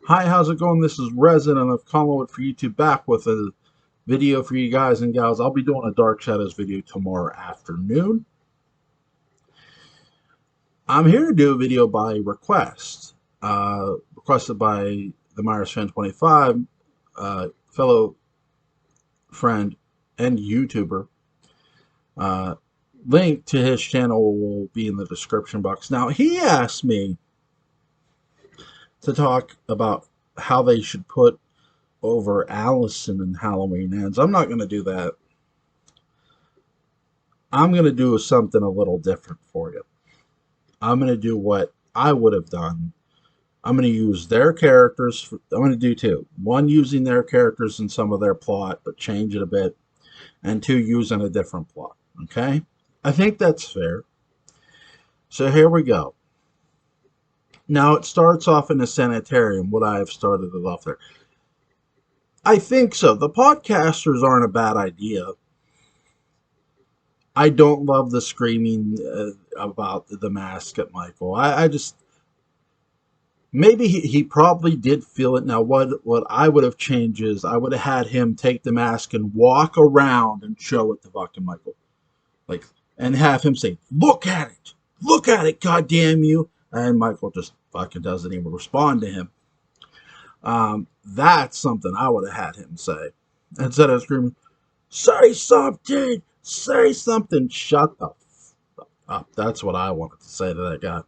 Hi, how's it going? This is Resident of Collinwood for YouTube, back with a video for you guys and gals. I'll be doing a Dark Shadows video tomorrow afternoon. I'm here to do a video by request, requested by the Myers Fan 25, fellow friend and YouTuber. Uh, Link to his channel will be in the description box. Now, he asked me to talk about how they should put over Allison in Halloween Ends. I'm not going to do that. I'm going to do something a little different for you. I'm going to do what I would have done. I'm going to use their characters. I'm going to do two. One, using their characters in some of their plot, but change it a bit. And two, using a different plot. Okay? I think that's fair. So here we go. Now, it starts off in a sanitarium. Would I have started it off there? I think so. The podcasters aren't a bad idea. I don't love the screaming about the mask at Michael. I just maybe he probably did feel it. Now, what I would have changed is I would have had him take the mask and walk around and show it to fucking Michael, like, and have him say, "Look at it, goddamn you!" And Michael just fucking doesn't even respond to him. That's something I would have had him say instead of screaming, "Say something! Say something!" Shut the fuck up. That's what I wanted to say to that guy.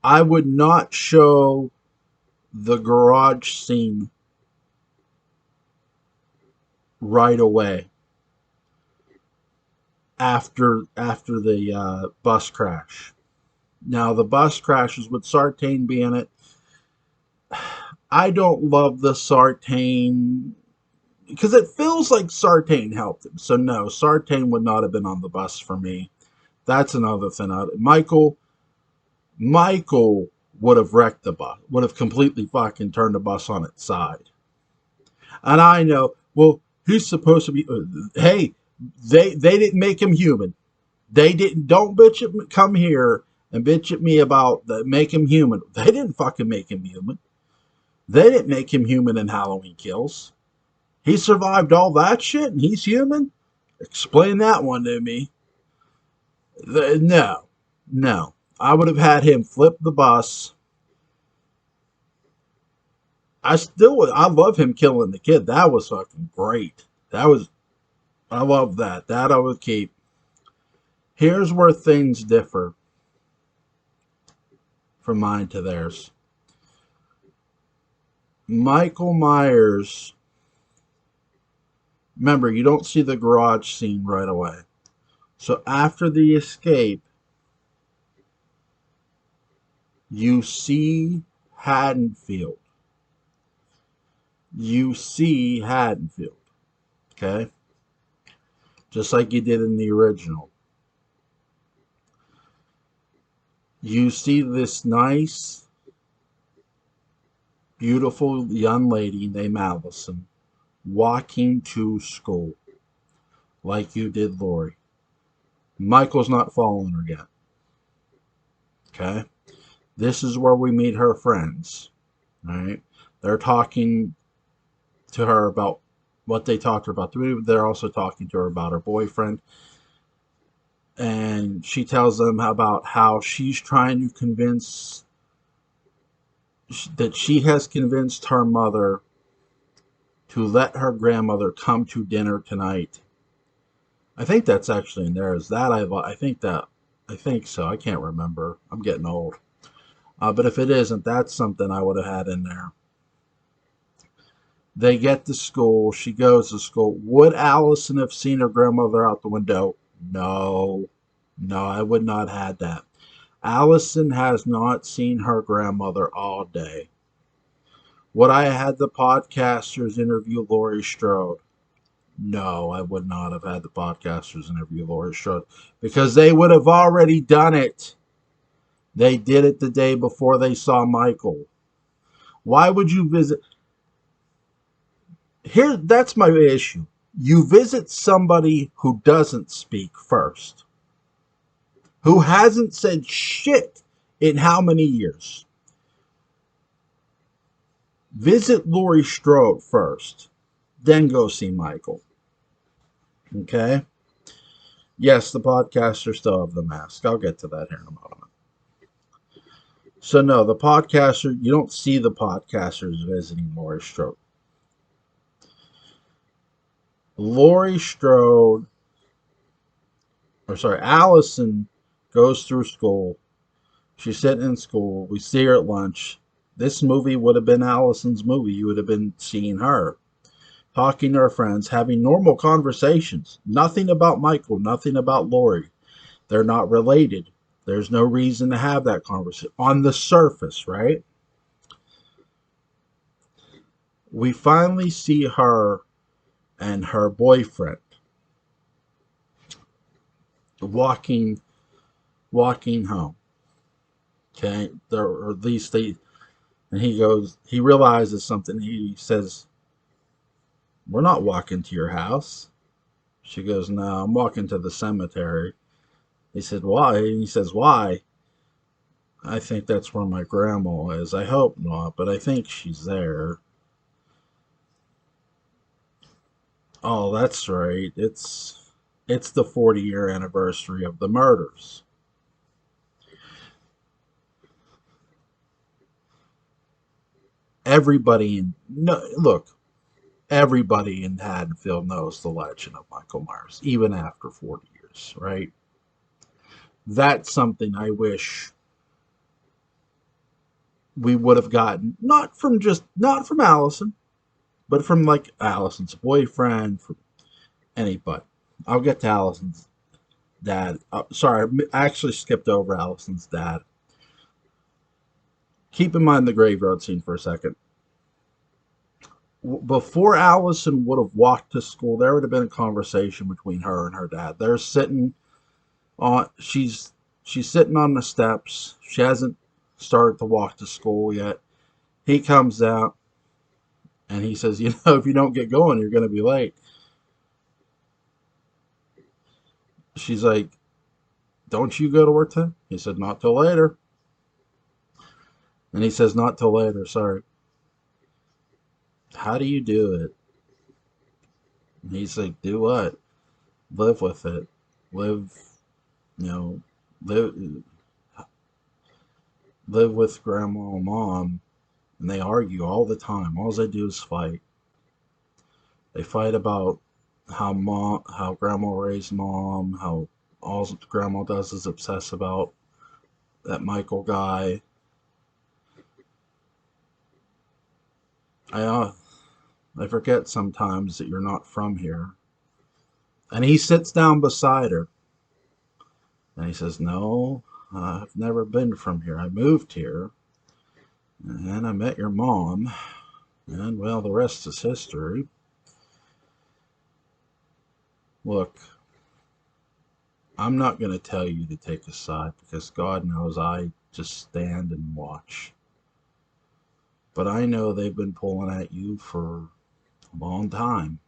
I would not show the garage scene right away after the bus crash. Now, the bus crashes with Sartain being it. I don't love the Sartain because it feels like Sartain helped him. So no, Sartain would not have been on the bus for me. That's another thing. Michael would have wrecked the bus, would have completely fucking turned the bus on its side. And I know, well, he's supposed to be. Hey, they didn't make him human. They didn't. Don't bitch at me, come here and bitch at me about the make him human. They didn't fucking make him human. They didn't make him human in Halloween Kills. He survived all that shit and he's human? Explain that one to me. No. No. I would have had him flip the bus. I love him killing the kid. That was fucking great. I love that. That I would keep. Here's where things differ from mine to theirs. Michael Myers, remember, you don't see the garage scene right away. So after the escape, you see Haddonfield. You see Haddonfield. Okay? Just like you did in the original. You see this nice, beautiful young lady named Allison walking to school like you did Lori. Michael's not following her yet. Okay? This is where we meet her friends. Alright? They're talking to her about what they talked to her about the movie. They're also talking to her about her boyfriend. And she tells them about how she's trying to convince that she has convinced her mother to let her grandmother come to dinner tonight. I think that's actually in there. Is that I think so. I can't remember. I'm getting old. But if it isn't, that's something I would have had in there. They get to school. She goes to school. Would Allison have seen her grandmother out the window? No. No, I would not have had that. Allison has not seen her grandmother all day. Would I have had the podcasters interview Laurie Strode? No, I would not have had the podcasters interview Laurie Strode because they would have already done it. They did it the day before they saw Michael. Why would you visit? Here, that's my issue. You visit somebody who doesn't speak first, who hasn't said shit in how many years? Visit Laurie Strode first, then go see Michael. Okay? Yes, the podcaster still have the mask. I'll get to that here in a moment. So no, the podcaster, you don't see the podcasters visiting Laurie Strode. Laurie Strode, or sorry, Allison goes through school. She's sitting in school. We see her at lunch. This movie would have been Allison's movie. You would have been seeing her talking to her friends, having normal conversations. Nothing about Michael, nothing about Laurie. They're not related. There's no reason to have that conversation on the surface, right? We finally see her and her boyfriend walking walking home. Okay, or at least they. And he goes. He realizes something. He says, "We're not walking to your house." She goes, "No, I'm walking to the cemetery." He said, "Why?" And he says, "Why? I think that's where my grandma is. I hope not, but I think she's there." Oh, that's right. It's the 40-year anniversary of the murders. Everybody in no look, everybody in Haddonfield knows the legend of Michael Myers, even after 40 years, right? That's something I wish we would have gotten, not from Allison, but from like Allison's boyfriend, from anybody. I'll get to Allison's dad. Sorry, I actually skipped over Allison's dad. Keep in mind the graveyard scene for a second. Before Allison would have walked to school, there would have been a conversation between her and her dad. They're sitting on she's sitting on the steps. She hasn't started to walk to school yet. He comes out and he says, if you don't get going, you're going to be late. She's like, "Don't you go to work today?" He said, "Not till later." And he says, "Not till later, sorry." "How do you do it?" And he's like, "Do what?" "Live with it. Live, you know, live live with grandma and mom." And they argue all the time. All they do is fight. They fight about how grandma raised mom, how all grandma does is obsess about that Michael guy. I uh, I forget sometimes that you're not from here. And he sits down beside her and he says, "No, I've never been from here. I moved here and I met your mom. And well, the rest is history. Look, I'm not going to tell you to take a side because God knows I just stand and watch. But I know they've been pulling at you for a long time.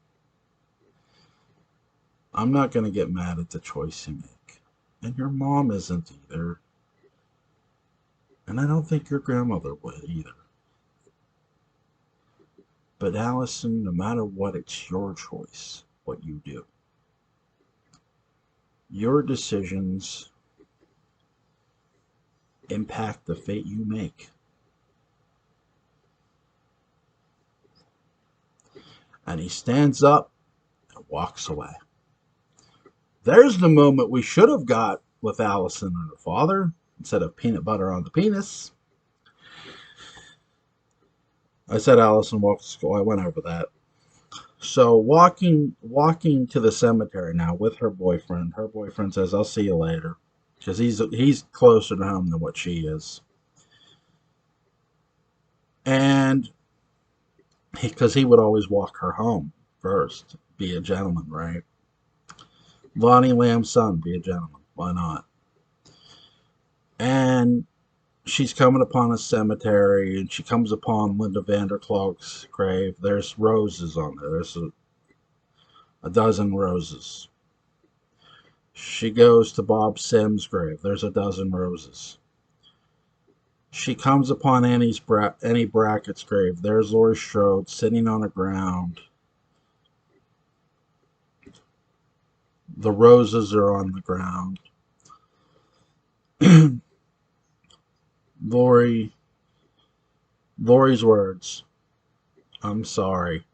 I'm not going to get mad at the choice you make. And your mom isn't either. And I don't think your grandmother would either. But Allison, no matter what, it's your choice what you do. Your decisions impact the fate you make." And he stands up and walks away. There's the moment we should have got with Allison and her father instead of peanut butter on the penis. I said Allison walked to school. I went over that. So walking to the cemetery now with her boyfriend. Her boyfriend says, "I'll see you later," because he's closer to home than what she is, and because he would always walk her home first. Be a gentleman, right? Lonnie Lamb's son, be a gentleman. Why not? And she's coming upon a cemetery and she comes upon Linda Vanderklog's grave. There's roses on there. There's a dozen roses. She goes to Bob Sims' grave. There's a dozen roses. She comes upon Annie Brackett's grave. There's Laurie Strode sitting on the ground. The roses are on the ground. Laurie's words. I'm sorry.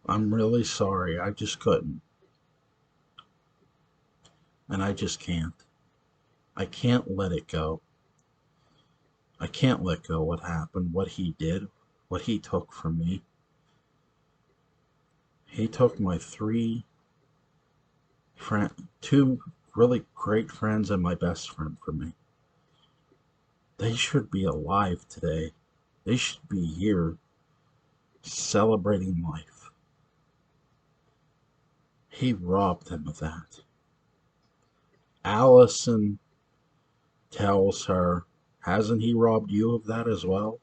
I'm really sorry. I just couldn't. And I just can't. I can't let it go. I can't let go what happened, what he did, what he took from me. He took my two really great friends and my best friend from me. They should be alive today. They should be here celebrating life. He robbed them of that. Allison tells her, hasn't he robbed you of that as well?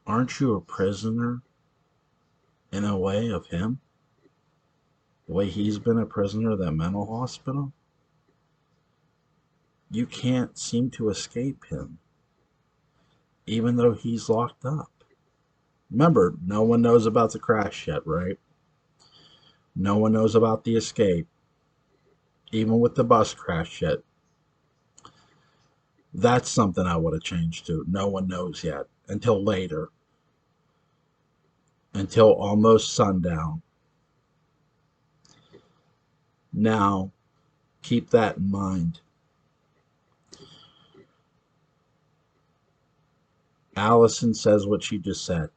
Aren't you a prisoner in a way of him? The way he's been a prisoner of that mental hospital? You can't seem to escape him, even though he's locked up. Remember, no one knows about the crash yet, right? No one knows about the escape, even with the bus crash yet. That's something I would have changed to. No one knows yet until later, until almost sundown. Now, keep that in mind. Allison says what she just said.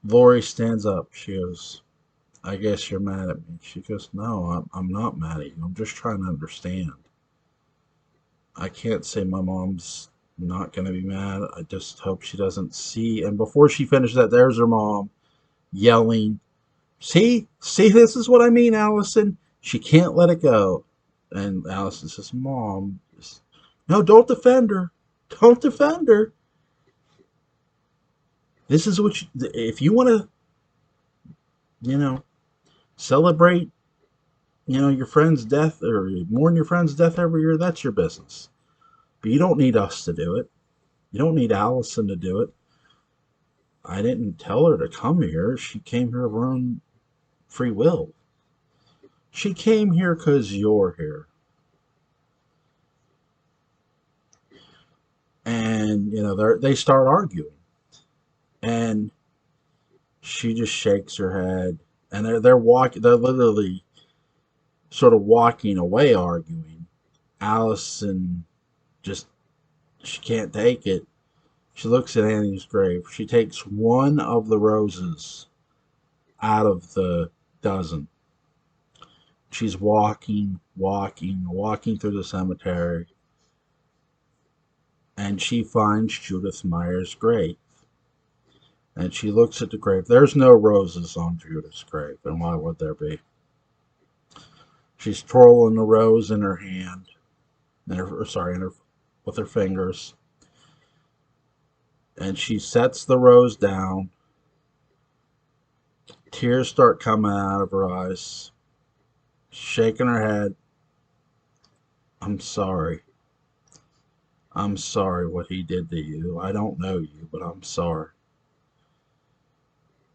Laurie stands up. She goes, I guess you're mad at me. She goes, no, I'm not mad at you. I'm just trying to understand. I can't say my mom's not going to be mad. I just hope she doesn't see. And before she finished that, there's her mom yelling, see, this is what I mean, Allison. She can't let it go. And Allison says, Mom, no, don't defend her. Don't defend her. This is what if you want to, celebrate, your friend's death or mourn your friend's death every year, that's your business. But you don't need us to do it. You don't need Allison to do it. I didn't tell her to come here. She came here of her own free will. She came here because you're here. And, they start arguing. And she just shakes her head. And they're literally sort of walking away arguing. Allison she can't take it. She looks at Annie's grave. She takes one of the roses out of the dozen. She's walking through the cemetery. And she finds Judith Meyer's grave. And she looks at the grave. There's no roses on Judith's grave. And why would there be? She's twirling the rose in her hand. With her fingers. And she sets the rose down. Tears start coming out of her eyes. Shaking her head. I'm sorry. I'm sorry what he did to you. I don't know you, but I'm sorry.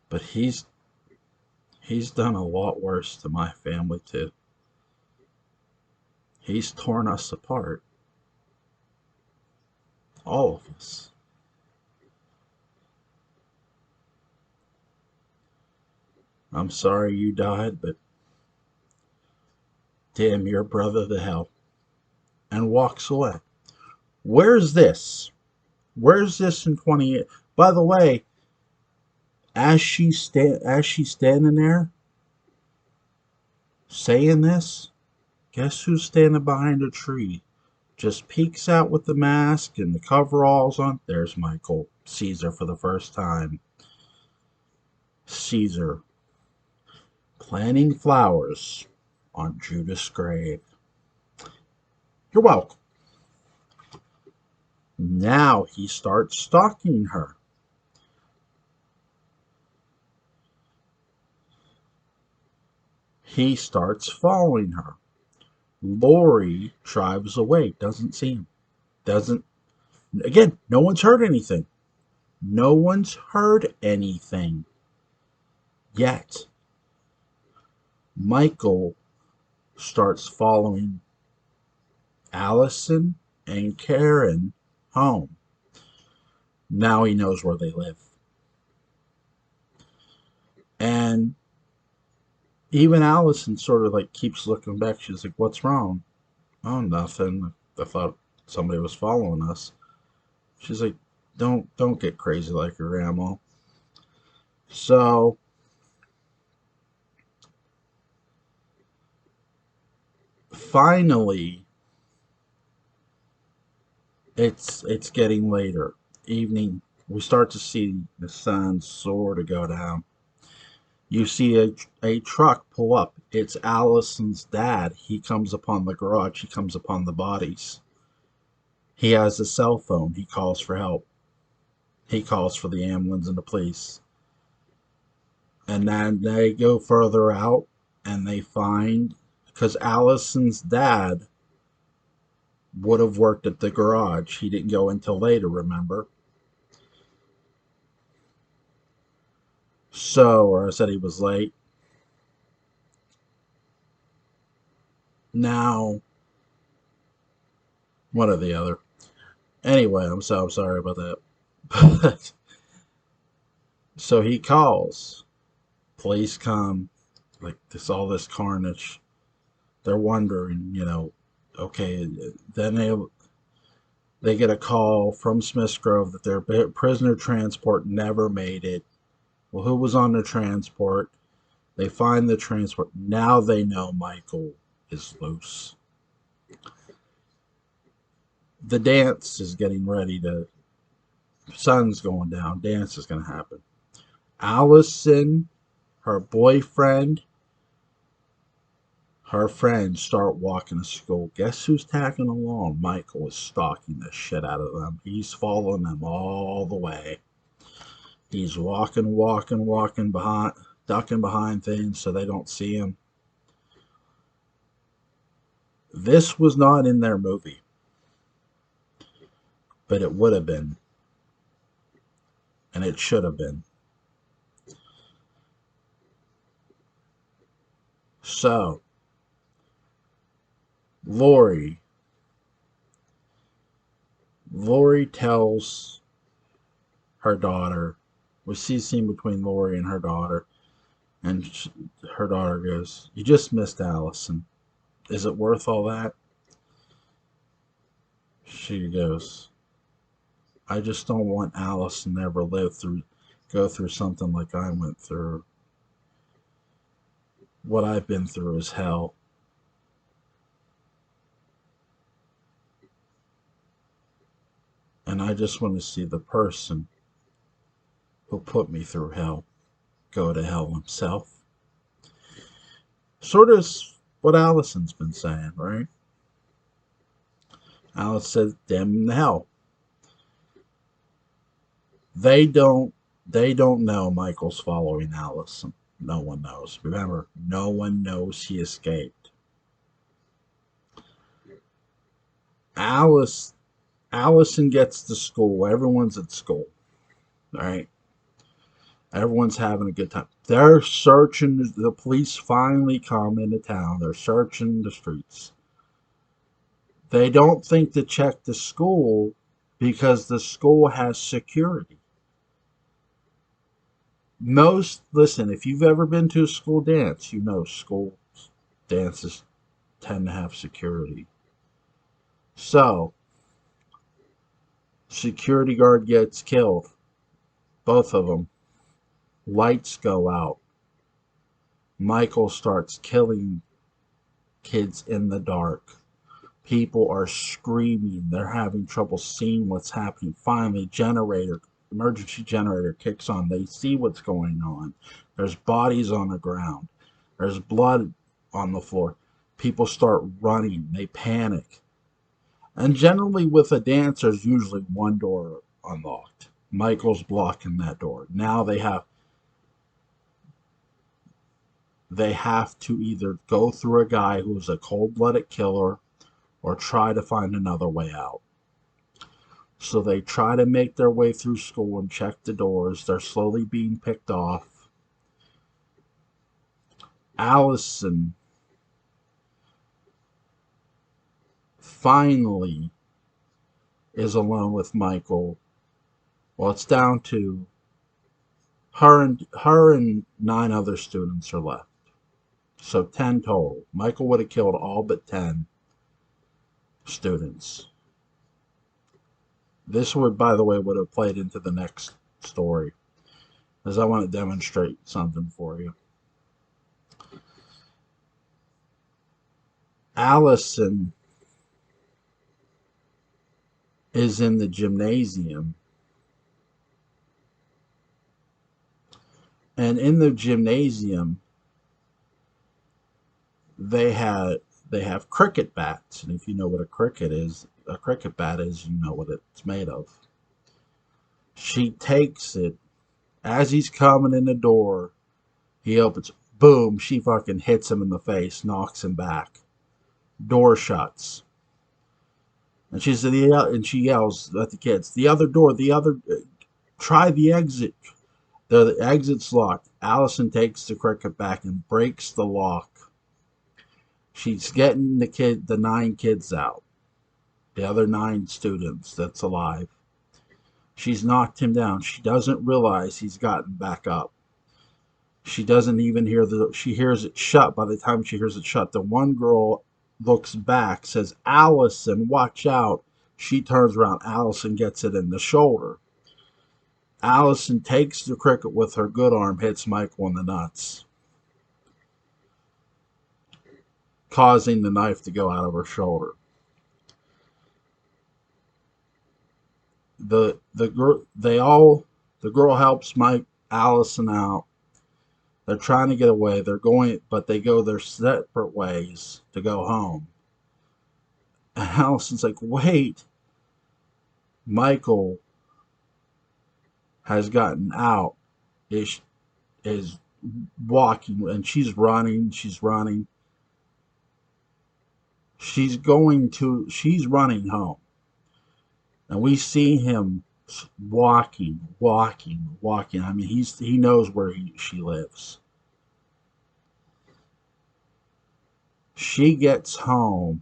But he's done a lot worse to my family too. He's torn us apart. All of us. I'm sorry you died, but damn your brother to hell. And walks away. Where's this? Where's this in 28? By the way, as she's standing there saying this, guess who's standing behind a tree? Just peeks out with the mask and the coveralls on. There's Michael Caesar for the first time. Caesar planting flowers on Judith's grave. You're welcome. Now he starts stalking her. He starts following her. Lori drives away, doesn't see him. Doesn't, again, no one's heard anything. No one's heard anything yet. Michael starts following Allison and Karen home. Now he knows where they live. And even Allison sort of like keeps looking back. She's like, "What's wrong?" "Oh, nothing. I thought somebody was following us." She's like, "Don't get crazy like your grandma." So finally, it's getting later. Evening. We start to see the sun sort of go down. You see a truck pull up. It's Allison's dad. He comes upon the garage. He comes upon the bodies. He has a cell phone. He calls for help. He calls for the ambulance and the police. And then they go further out and they find, because Allison's dad would have worked at the garage. He didn't go until later, remember? So, or I said he was late. Now, one or the other. Anyway, I'm sorry about that. But so he calls. Police come. Like this, all this carnage. They're wondering, okay. Then they get a call from Smiths Grove that their prisoner transport never made it. Well, who was on the transport? They find the transport. Now they know Michael is loose. The dance is getting ready to. Sun's going down. Dance is going to happen. Allison, her boyfriend, her friends start walking to school. Guess who's tagging along? Michael is stalking the shit out of them. He's following them all the way. He's walking behind, ducking behind things so they don't see him. This was not in their movie, but it would have been, and it should have been. So, Lori tells her daughter, we see a scene between Lori and her daughter, and her daughter goes, "You just missed Allison. Is it worth all that?" She goes, "I just don't want Allison to ever go through something like I went through. What I've been through is hell. And I just want to see the person who put me through hell go to hell himself." Sort of what Allison's been saying, right? Alice says, "Damn the hell." They don't know Michael's following Allison. No one knows. Remember, no one knows he escaped. Allison gets to school. Everyone's at school. Right? Everyone's having a good time. They're searching. The police finally come into town. They're searching the streets. They don't think to check the school because the school has security. Listen, if you've ever been to a school dance, you know school dances tend to have security. So, security guard gets killed. Both of them. Lights go out. Michael starts killing kids in the dark. People are screaming. They're having trouble seeing what's happening. Finally, emergency generator kicks on. They see what's going on. There's bodies on the ground. There's blood on the floor. People start running. They panic. And generally with a dance, there's usually one door unlocked. Michael's blocking that door. Now they have they have to either go through a guy who's a cold-blooded killer or try to find another way out. So they try to make their way through school and check the doors. They're slowly being picked off. Allison finally is alone with Michael. Well, it's down to her and 9 other students are left. So 10 total. Michael would have killed all but 10 students. This would, by the way, would have played into the next story, as I want to demonstrate something for you. Allison is in the gymnasium, and in the gymnasium they have cricket bats, and if you know what a cricket bat is, you know what it's made of. She takes it as he's coming in the door. He opens, boom, she fucking hits him in the face, knocks him back. Door shuts. And she yells at the kids, the other door, try the exit. The exit's locked. Allison takes the cricket bat and breaks the lock. She's getting the 9 kids out. The other 9 students that's alive. She's knocked him down. She doesn't realize he's gotten back up. She doesn't even she hears it shut. By the time she hears it shut, the one girl looks back, says, Allison, watch out. She turns around. Allison gets it in the shoulder. Allison takes the cricket with her good arm, hits Michael in the nuts, causing the knife to go out of her shoulder. The girl helps Allison out. They're trying to get away. But they go their separate ways to go home. And Allison's like, wait. Michael has gotten out, is walking, and she's running. She's running home. And we see him walking. I mean, he knows where she lives. She gets home.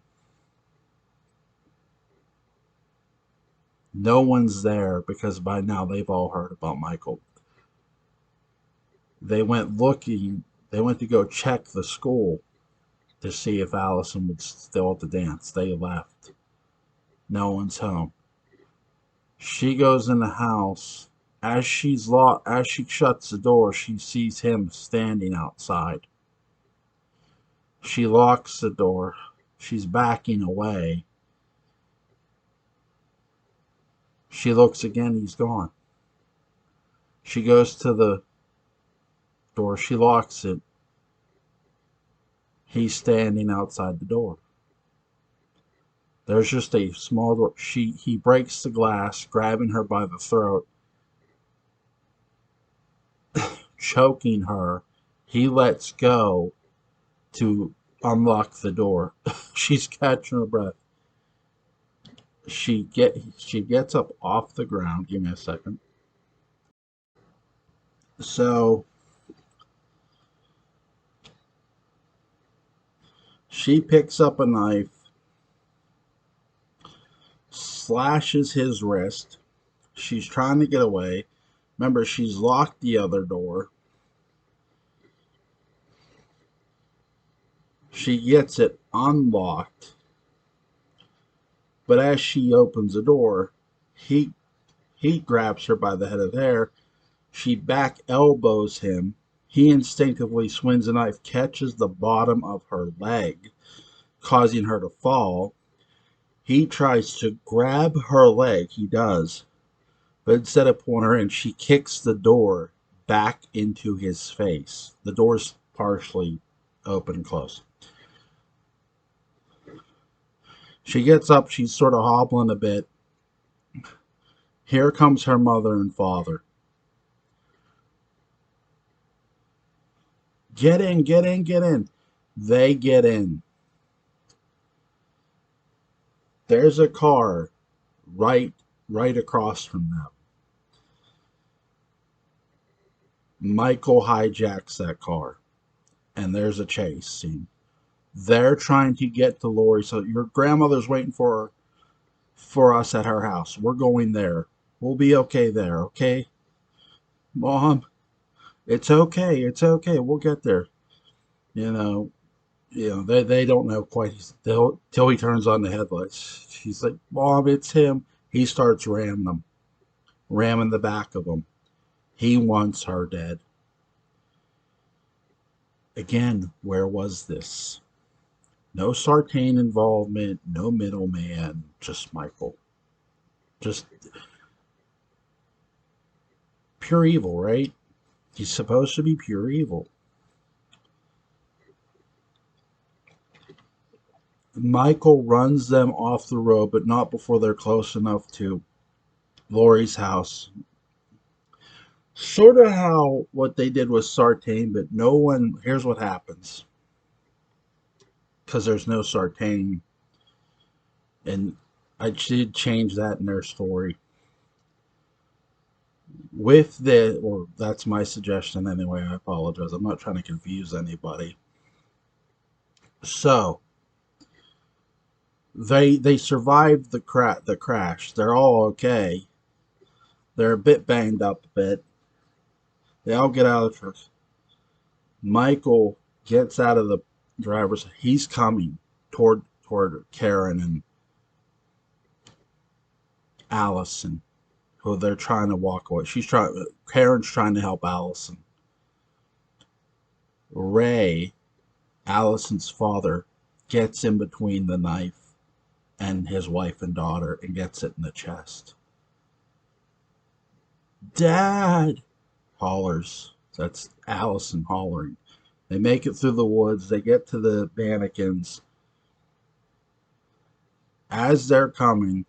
No one's there because by now they've all heard about Michael. They went to go check the school to see if Allison was still at the dance. They left. No one's home. She goes in the house. As she shuts the door, she sees him standing outside. She locks the door. She's backing away. She looks again. He's gone. She goes to the door. She locks it. He's standing outside the door. There's just a small door. He breaks the glass, grabbing her by the throat, choking her. He lets go to unlock the door. She's catching her breath. She gets up off the ground. Give me a second. So she picks up a knife, slashes his wrist. She's trying to get away. Remember, she's locked the other door. She gets it unlocked. But as she opens the door, he grabs her by the head of hair. She back elbows him. He instinctively swings a knife, catches the bottom of her leg, causing her to fall. He tries to grab her leg. He does. But instead of pulling her in, she kicks the door back into his face. The door's partially open and closed. She gets up. She's sort of hobbling a bit. Here comes her mother and father. Get in, get in, get in. They get in. There's a car right across from them. Michael hijacks that car, and there's a chase scene. They're trying to get to Lori. So your grandmother's waiting for us at her house. We're going there. We'll be okay there, okay? Mom, it's okay. It's okay. We'll get there. You know, they don't know quite till he turns on the headlights. She's like, Mom, it's him. He starts ramming them, ramming the back of them. He wants her dead. Again, where was this? No Sartain involvement, no middleman, just Michael. Just pure evil, right? He's supposed to be pure evil. Michael runs them off the road, but not before they're close enough to Lori's house. Sort of how what they did with Sartain, but no one. Here's what happens because there's no Sartain, and I did change that in their story. With the, or that's my suggestion anyway. I apologize. I'm not trying to confuse anybody. So they survived the crash. They're all okay. They're a bit banged up a bit. They all get out of the truck. Michael gets out of the driver's. He's coming toward Karen and Allison, who they're trying to walk away. Karen's trying to help Allison. Ray, Allison's father, gets in between the knife and his wife and daughter and gets it in the chest. Dad! Hollers. That's Allison hollering. They make it through the woods. They get to the mannequins. As they're coming,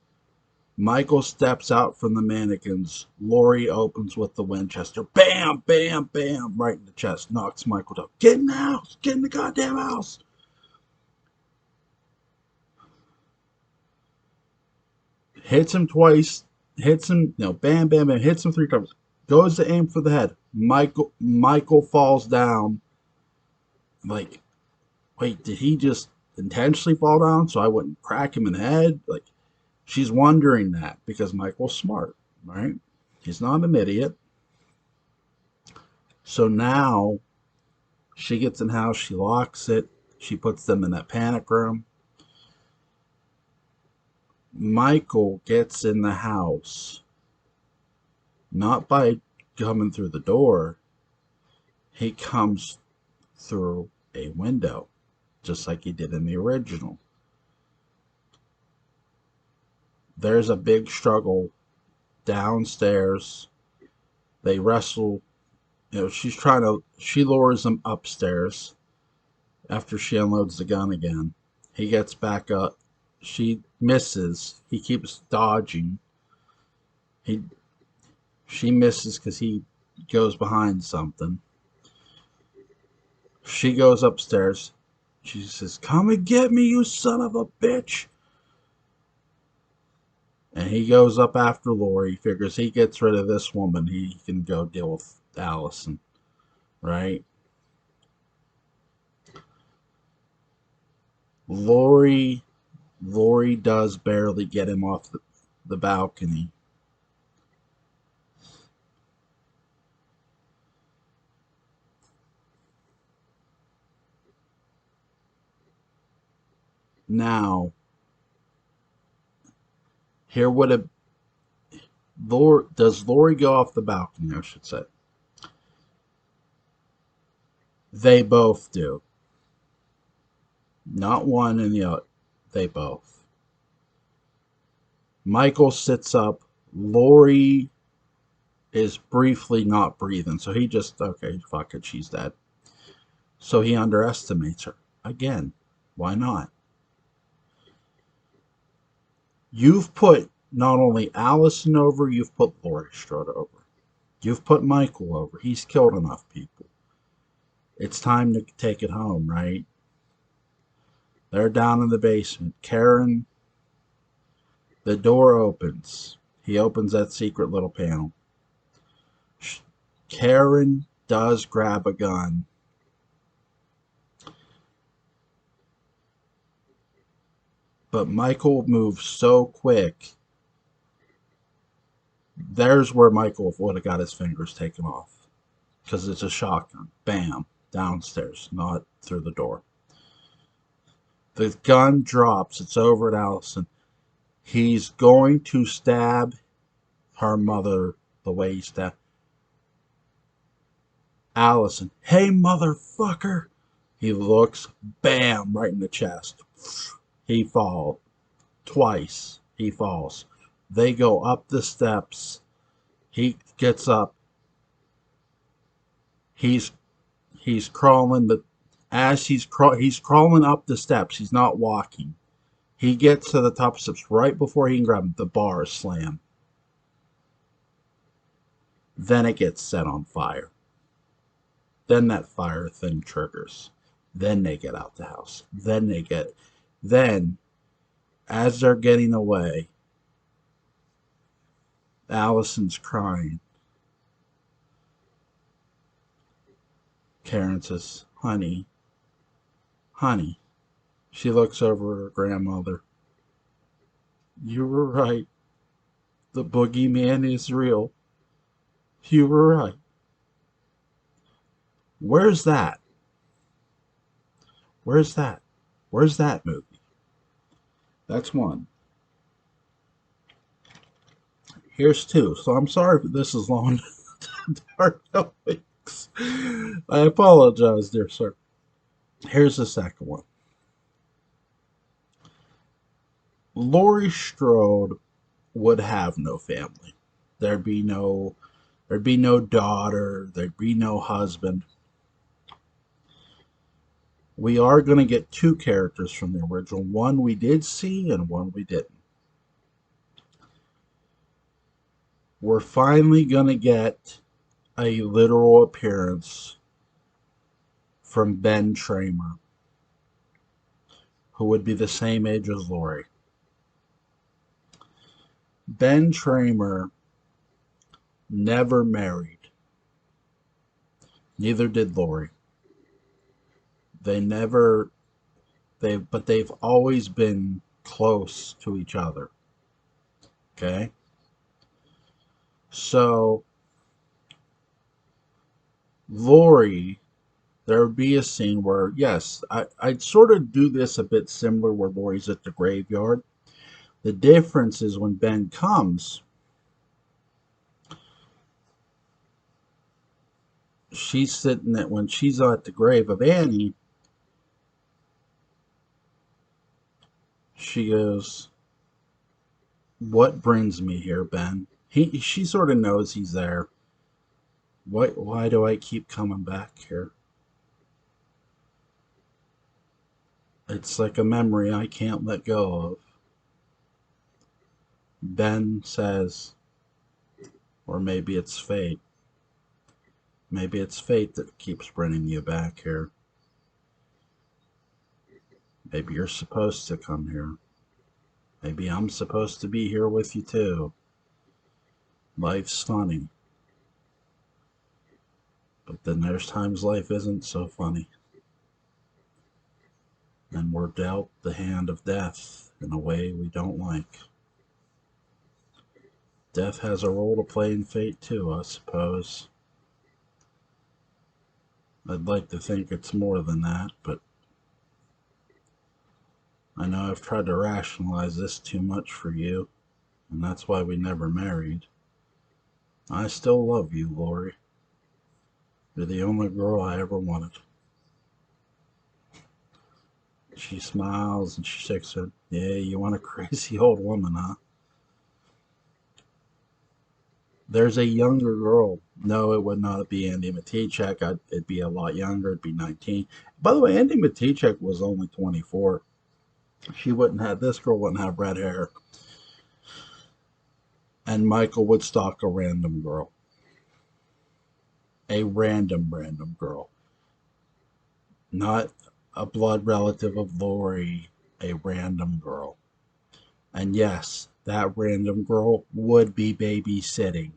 Michael steps out from the mannequins. Lori opens with the Winchester. Bam, bam, bam, right in the chest. Knocks Michael down. Get in the house. Get in the goddamn house. Hits him twice. Hits him, bam, bam, bam. Hits him 3 times. Goes to aim for the head. Michael falls down. Like, wait, did he just intentionally fall down so I wouldn't crack him in the head? Like, she's wondering that because Michael's smart, right? He's not an idiot. So now she gets in the house, she locks it, she puts them in that panic room. Michael gets in the house, not by coming through the door, he comes through a window, just like he did in the original. There's a big struggle downstairs. They wrestle. She lures him upstairs after she unloads the gun again. He gets back up. She misses. He keeps dodging. He She misses because he goes behind something. She goes upstairs. She says, "Come and get me, you son of a bitch." And he goes up after Lori. He figures he gets rid of this woman, he can go deal with Allison, right? Lori Lori does barely get him off the balcony. Now, here would have does Lori go off the balcony, I should say. They both do. Not one and the other. They both. Michael sits up. Lori is briefly not breathing, so he just, okay, fuck it, she's dead. So he underestimates her. Again, why not? You've put not only Allison over, you've put Laurie Strode over. You've put Michael over. He's killed enough people. It's time to take it home, right? They're down in the basement. Karen, the door opens. He opens that secret little panel. Karen does grab a gun. But Michael moves so quick. There's where Michael would have got his fingers taken off. Because it's a shotgun. Bam. Downstairs, not through the door. The gun drops. It's over at Allison. He's going to stab her mother the way he stabbed Allison. Hey, motherfucker. He looks, bam, right in the chest. He falls. Twice he falls. They go up the steps. He gets up. He's crawling he's crawling up the steps. He's not walking. He gets to the top steps right before he can grab him. The bar is slammed. Then it gets set on fire. Then that fire thing triggers. Then they get out the house. Then as they're getting away, Allison's crying. Karen says, honey. She looks over at her grandmother. You were right. The boogeyman is real. You were right. Where's that? Where's that? Where's that movie? That's one. Here's two. So I'm sorry if this is long. Dark weeks. I apologize, dear sir. Here's the second one. Laurie Strode would have no family. There'd be no daughter. There'd be no husband. We are going to get two characters from the original. One we did see and one we didn't. We're finally going to get a literal appearance from Ben Tramer, who would be the same age as Laurie. Ben Tramer never married. Neither did Laurie. But they've always been close to each other. Okay? So, Laurie, there would be a scene where, yes, I'd sort of do this a bit similar where Laurie's at the graveyard. The difference is when Ben comes, she's sitting at, when she's at the grave of Annie, she goes, what brings me here, Ben? She sort of knows he's there. Why do I keep coming back here? It's like a memory I can't let go of. Ben says, or maybe it's fate. Maybe it's fate that keeps bringing you back here. Maybe you're supposed to come here. Maybe I'm supposed to be here with you too. Life's funny. But then there's times life isn't so funny. And we're dealt the hand of death in a way we don't like. Death has a role to play in fate too, I suppose. I'd like to think it's more than that, but I know I've tried to rationalize this too much for you, and that's why we never married. I still love you, Laurie. You're the only girl I ever wanted. She smiles and she shakes her head. Yeah, you want a crazy old woman, huh? There's a younger girl. No, it would not be Andy Matichak. It'd be a lot younger. It'd be 19. By the way, Andy Matichak was only 24. This girl wouldn't have red hair. And Michael would stalk a random girl. A random girl. not a blood relative of Lori, a random girl. And yes, that random girl would be babysitting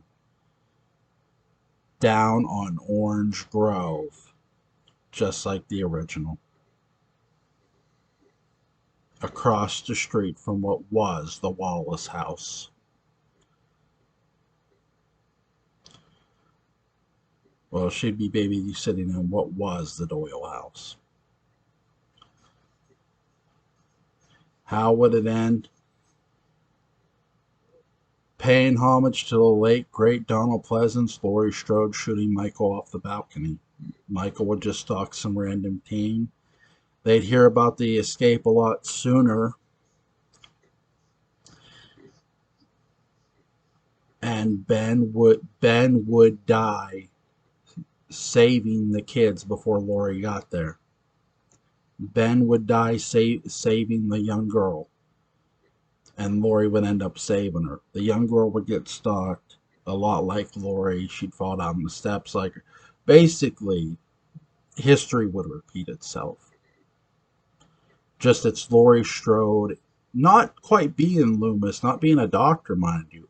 down on Orange Grove, just like the original, across the street from what was the Wallace house. Well, she'd be babysitting in what was the Doyle house. How would it end? Paying homage to the late, great Donald Pleasance, Laurie Strode shooting Michael off the balcony. Michael would just stalk some random teen. They'd hear about the escape a lot sooner, and Ben would die saving the kids before Laurie got there. Ben would die saving the young girl, and Laurie would end up saving her. The young girl would get stalked a lot like Laurie. She'd fall down the steps like her. Basically, history would repeat itself. Just it's Laurie Strode not quite being Loomis, not being a doctor, mind you,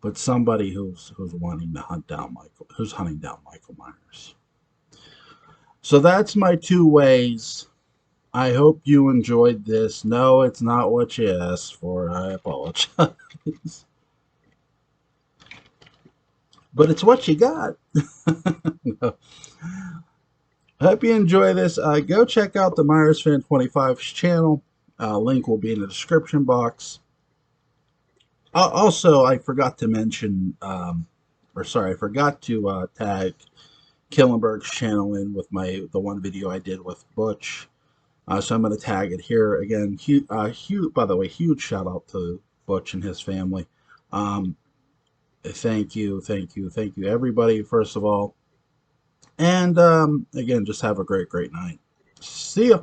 but somebody who's wanting to who's hunting down Michael Myers. So that's my two ways. I hope you enjoyed this. No, it's not what you asked for. I apologize. But it's what you got. No. Hope you enjoy this. Go check out the Myers Fan 25's channel. Link will be in the description box. Also, I forgot to mention, I forgot to tag Killenberg's channel in with the one video I did with Butch. So I'm going to tag it here again. By the way, huge shout out to Butch and his family. Thank you, everybody, first of all. And again, just have a great night. See ya.